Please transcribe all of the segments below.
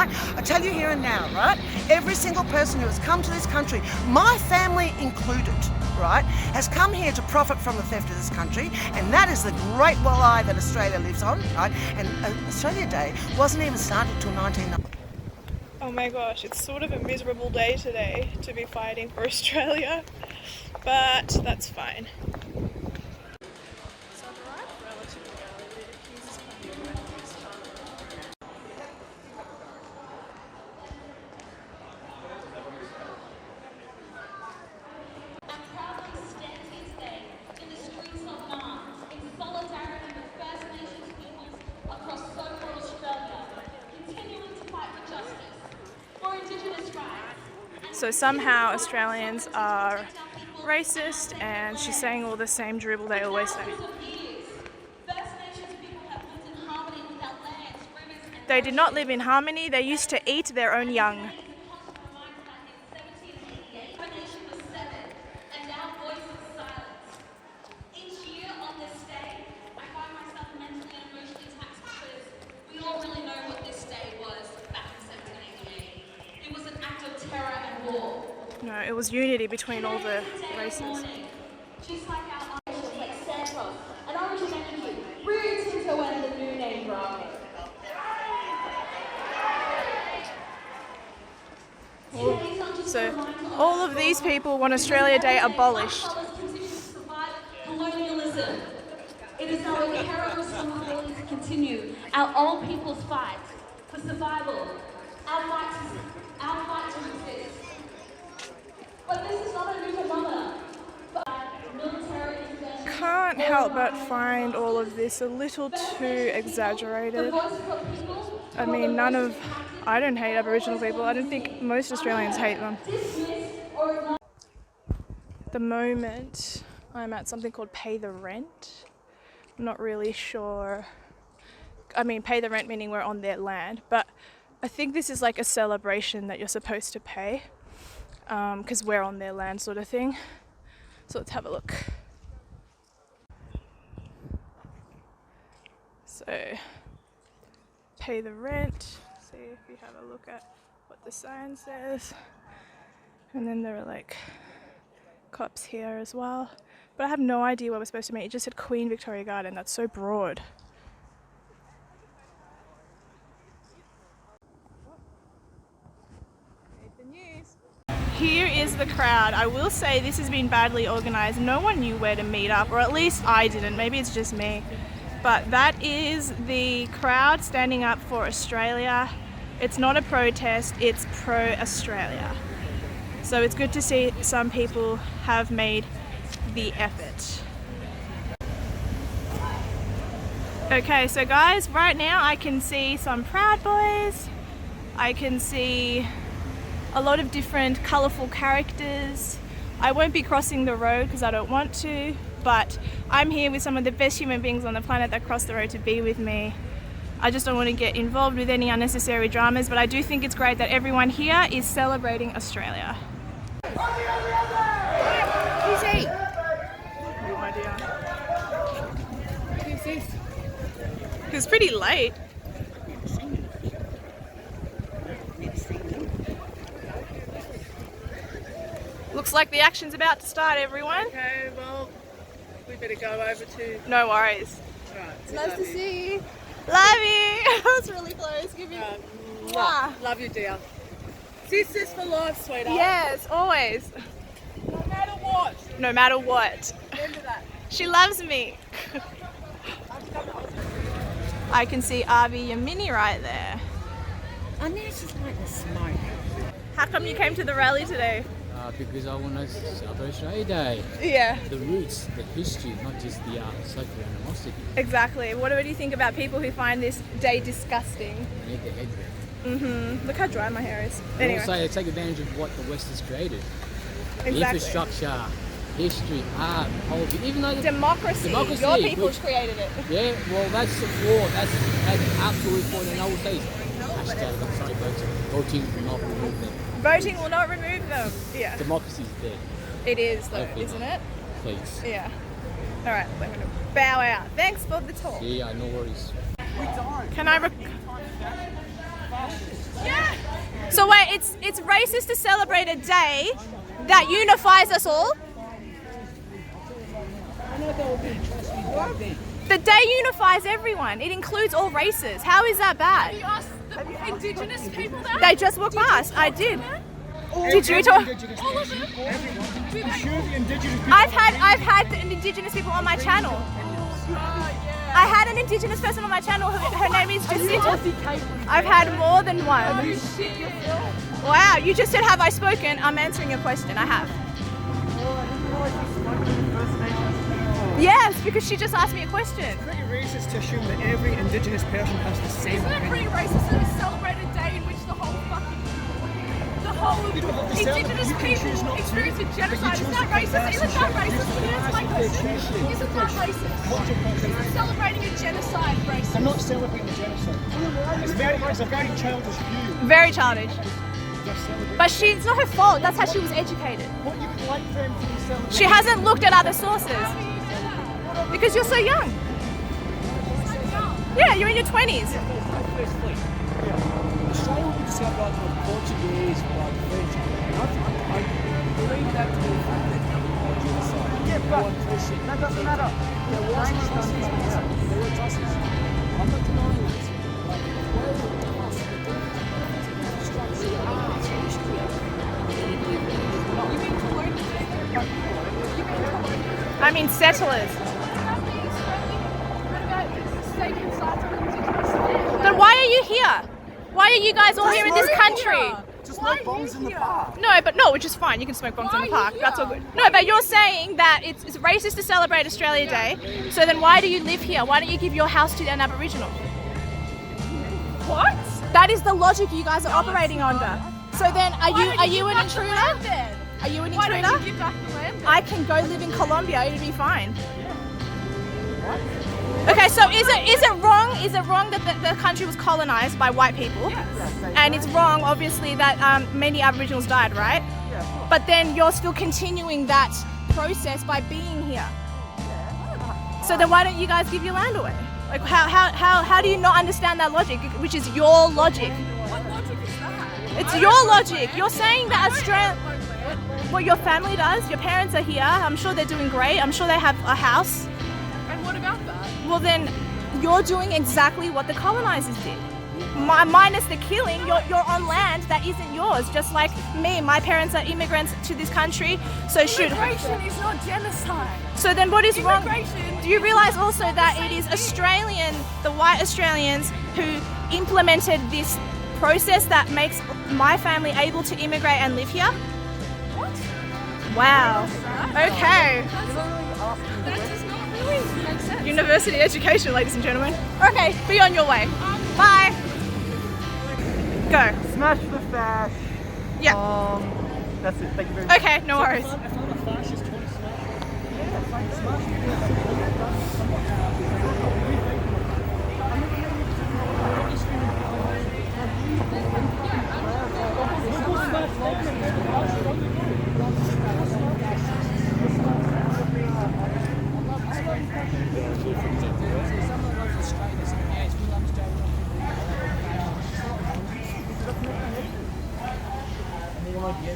right? I tell you here and now, right? Every single person who has come to this country, my family included, right, has come here to profit from the theft of this country, and that is the great walleye that Australia lives on, right? And Australia Day wasn't even started till 1990. Oh my gosh, it's sort of a miserable day today to be fighting for Australia, but that's fine. So I've arrived relatively early, but it appears it's going to be a wet this time. I'm proudly stand here today in the streets of Mars in solidarity with First Nations peoples across so-called Australia, continuing to fight for justice, for Indigenous rights. So somehow Australians are racist, and she's saying all the same dribble they always say. They did not live in harmony, they used to eat their own young. No, it was unity between all the races. Just like our Irish, like Santos, and Origin Energy, Rio Tinto and the new name Bravo. So all of these people want Australia Day abolished. Colonialism. It is our inherent responsibility to continue our old people's fight for survival, our fight to exist. But this is not a new phenomenon. Military intervention. Can't help but find all of this a little too exaggerated. I mean, I don't hate Aboriginal people. I don't think most Australians hate them. At the moment, I'm at something called Pay the Rent. I'm not really sure. I mean, pay the rent meaning we're on their land, but I think this is like a celebration that you're supposed to pay because we're on their land sort of thing. So let's have a look. So, pay the rent. See if you have a look at what the sign says. And then there are like cops here as well. But I have no idea where we're supposed to meet. It just said Queen Victoria Garden. That's so broad. Here is the crowd. I will say this has been badly organised. No one knew where to meet up, or at least I didn't. Maybe it's just me. But that is the crowd standing up for Australia. It's not a protest, it's pro-Australia. So it's good to see some people have made the effort. Okay, so guys, right now I can see some Proud Boys. I can see a lot of different colourful characters. I won't be crossing the road because I don't want to, but I'm here with some of the best human beings on the planet that crossed the road to be with me. I just don't want to get involved with any unnecessary dramas, but I do think it's great that everyone here is celebrating Australia. Who's he? No idea. Who's this? It was pretty late. Never seen him. Never seen him. Looks like the action's about to start, everyone. Okay, well, we better go over to... No worries. Right, It's nice to see you. Love you! That's really close. Give me... Mwah. Love you, dear. Sisters for life, sweetheart. Yes, always. No matter what. No matter what. Remember that. She loves me. I can see Avi Yamini right there. I know she's like the smoke. How come you came to the rally today? Because I want to celebrate Australia Day. Yeah, The roots, the history, not just the social animosity. exactly. What do you think about people who find this day disgusting? They need their head wrapped. Look how dry my hair is. They Anyway, also take advantage of what the West has created. The exactly. infrastructure, history, art, politics, even though the Democracy. Democracy, Your people's which- created it. yeah, well, that's the flaw. That's an absolute flaw. And I will say, hashtag, I'm sorry, folks, voting will not remove them. Voting will not remove them. Yeah, Democracy's dead. it is though, Hopefully isn't not. it? Please. Yeah. All right, I'm gonna bow out. Thanks for the talk. Yeah, no worries. Can I? Yeah. So wait, it's racist to celebrate a day that unifies us all? The day unifies everyone. It includes all races. How is that bad? Have you asked the Indigenous people that? They just walked past. I did. Did you talk? All of them? Do they? I've had the Indigenous people on my channel. I had an Indigenous person on my channel. Her name is Jacinta. I've had more than one. Oh shit, you're filmed. Wow, you just said, have I spoken? I'm answering your question. I have. Yes, because she just asked me a question. It's pretty racist to assume that every Indigenous person has the same Isn't it opinion. pretty racist that we celebrate a day in which the whole Indigenous people experience a genocide? Isn't that racist? Isn't that racist? Can you answer my question? Isn't that racist? Isn't celebrating a genocide racist? I'm not celebrating the genocide. It's a very childish view. Very childish. They're celebrating. But it's not her fault. That's how she was educated. What you would like them to be celebrating. She hasn't looked at other sources. Because you're so young. Yeah, you're in your 20s. Firstly, Australia would be celebrated with Portuguese, like French. I believe that to be a fact that genocide. Yeah, but that doesn't matter. There was atrocities. There were atrocities. I'm not denying this. Like, where the past, the destruction of history. You mean colonial? I mean settlers. Then why are you here? Why are you guys all here in this country? Just like bombs in the park. No, which is fine. You can smoke bombs in the park. That's all good. No, but you're saying that it's racist to celebrate Australia Day. So then why do you live here? Why don't you give your house to an Aboriginal? What? That is the logic you guys are operating under. So then are you an intruder? Are you an Why don't intruder? you give back the land? I can go live in Colombia. It'd be fine. Okay, so is it wrong? Is it wrong that the country was colonized by white people? Yes. And it's wrong, obviously, that many Aboriginals died, right? But then you're still continuing that process by being here. So then why don't you guys give your land away? Like how do you not understand that logic, which is your logic? What logic is that? It's your logic. You're saying that Australia. Well, your family does. Your parents are here. I'm sure they're doing great. I'm sure they have a house. And what about that? Well, then you're doing exactly what the colonizers did. Minus the killing, you're on land that isn't yours. Just like me, my parents are immigrants to this country, so should. Immigration is not genocide. So then, what is wrong? Immigration. Do you realise also that it is Australian, the white Australians, who implemented this process that makes my family able to immigrate and live here? What? Wow. Okay. That does not really make sense. University education, ladies and gentlemen. Okay, be on your way. Bye. Go. Smash the fash. Yeah. That's it. Thank you very much. Okay, no worries. I found a fascist 20 smash. Yeah, like smash.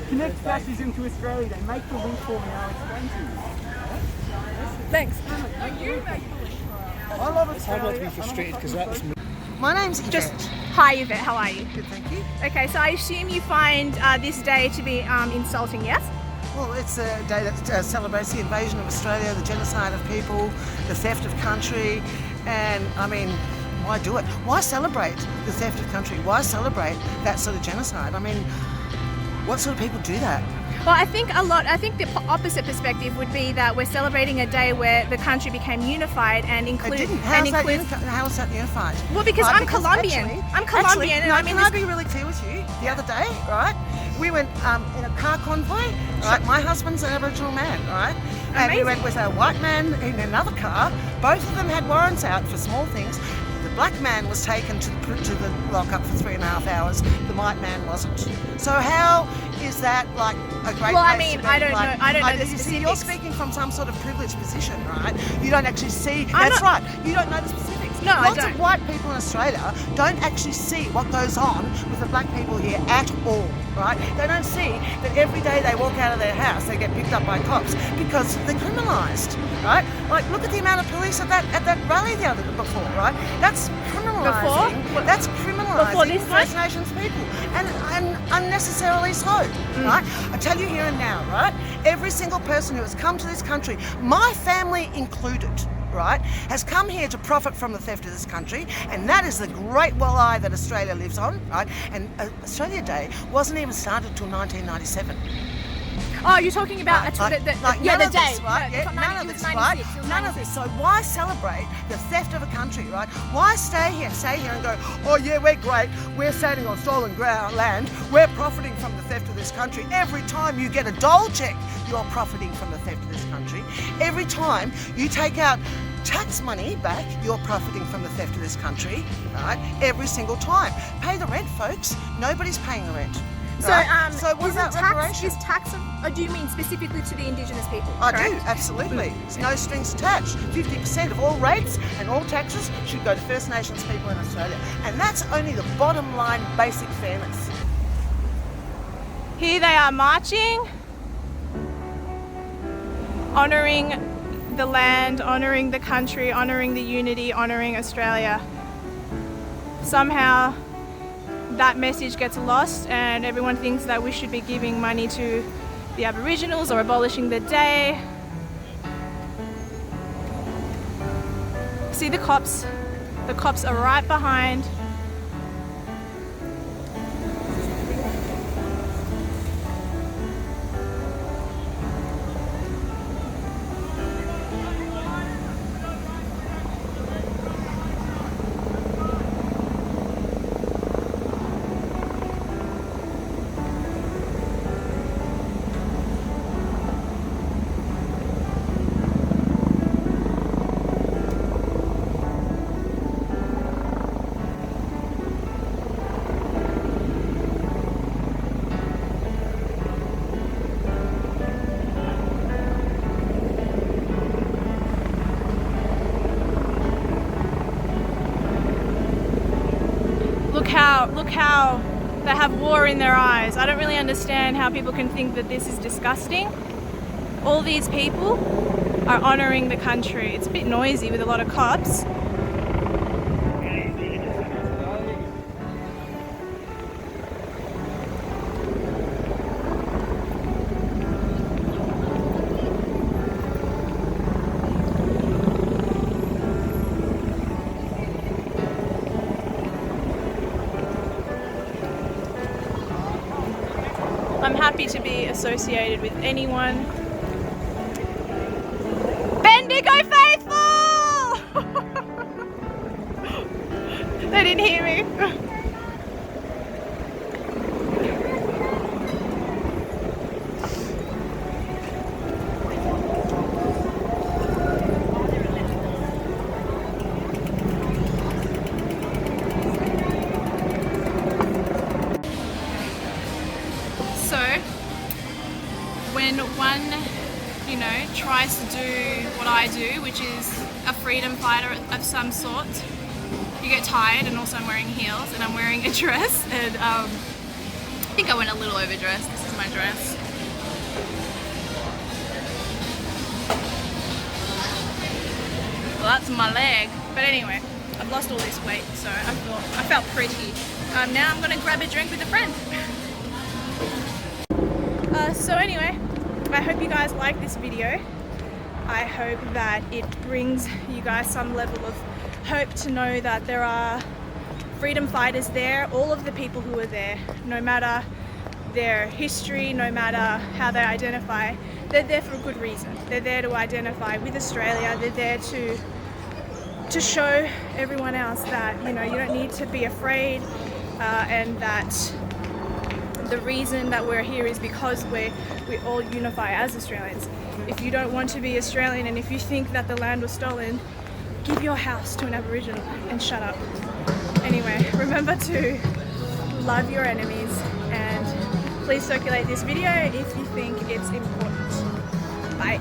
Connect fascism to Australia. They make the link for me. I'll explain to you. Thanks. I love Australia. It's hard not to be frustrated because that's me. My name's Yvette. Just hi, Yvette. How are you? Good, thank you. Okay, so I assume you find this day to be insulting, yes? Well, it's a day that celebrates the invasion of Australia, the genocide of people, the theft of country, and I mean, why do it? Why celebrate the theft of country? Why celebrate that sort of genocide? I mean, what sort of people do that? Well, I think the opposite perspective would be that we're celebrating a day where the country became unified and It includes. didn't. How is that unified? Well, because Right, I'm Colombian. I'm Colombian, and no, I'm in can I this. be really clear with you? The other day, right? We went in a car convoy. Right, my husband's an Aboriginal man, right? And we Amazing. went with a white man in another car. Both of them had warrants out for small things. The black man was taken to the lockup for 3.5 hours. The white man wasn't. So how is that like a great? Well, I place mean, to be? I don't know. I don't know the You see, you're specifics. speaking from some sort of privileged position, right? You don't actually see. I'm That's not- right. You don't know the specifics. No, I Lots don't. of white people in Australia don't actually see what goes on with the black people here at all, right? They don't see that every day they walk out of their house, they get picked up by cops because they're criminalised, right? Like, look at the amount of police at that rally before, right? That's criminalising. Before? That's Before criminalising this First Nations people, and unnecessarily so, right? I tell you here and now, right? Every single person who has come to this country, my family included, right, has come here to profit from the theft of this country, and that is the great walleye that Australia lives on, right? And Australia Day wasn't even started till 1997. Oh, you're talking about None the of day. this, right? No, Yeah, it's not none of 90, it was this, right? 96, it was None of 96. this. So why celebrate the theft of a country, right? Why stay here and go, oh yeah, we're great, we're standing on stolen land, we're profiting from the theft of this country. Every time you get a dole check, you're profiting from the theft of this country. Every time you take out tax money back, you're profiting from the theft of this country, right? Every single time. Pay the rent, folks. Nobody's paying the rent. So, right? So what isn't about reparation? Is tax, or do you mean specifically to the Indigenous people? I correct? do, absolutely. There's no strings attached. 50% of all rates and all taxes should go to First Nations people in Australia. And that's only the bottom line basic fairness. Here they are marching, honouring the land, honouring the country, honouring the unity, honouring Australia. Somehow that message gets lost and everyone thinks that we should be giving money to the Aboriginals or abolishing the day. See the cops? The cops are right behind. Look how they have war in their eyes. I don't really understand how people can think that this is disgusting. All these people are honouring the country. It's a bit noisy with a lot of cops. I'm happy to be associated with anyone. Bendigo faithful! They didn't hear me. When one, tries to do what I do, which is a freedom fighter of some sort, you get tired, and also I'm wearing heels and I'm wearing a dress, and I think I went a little overdressed. This is my dress. Well, that's my leg, but anyway, I've lost all this weight, so I felt pretty. Now I'm gonna grab a drink with a friend. So anyway, I hope you guys like this video. I hope that it brings you guys some level of hope to know that there are freedom fighters there, all of the people who are there, no matter their history, no matter how they identify, they're there for a good reason. They're there to identify with Australia, they're there to show everyone else that, you don't need to be afraid, and that the reason that we're here is because we all unify as Australians. If you don't want to be Australian, and if you think that the land was stolen, give your house to an Aboriginal and shut up. Anyway, remember to love your enemies, and please circulate this video if you think it's important. Bye.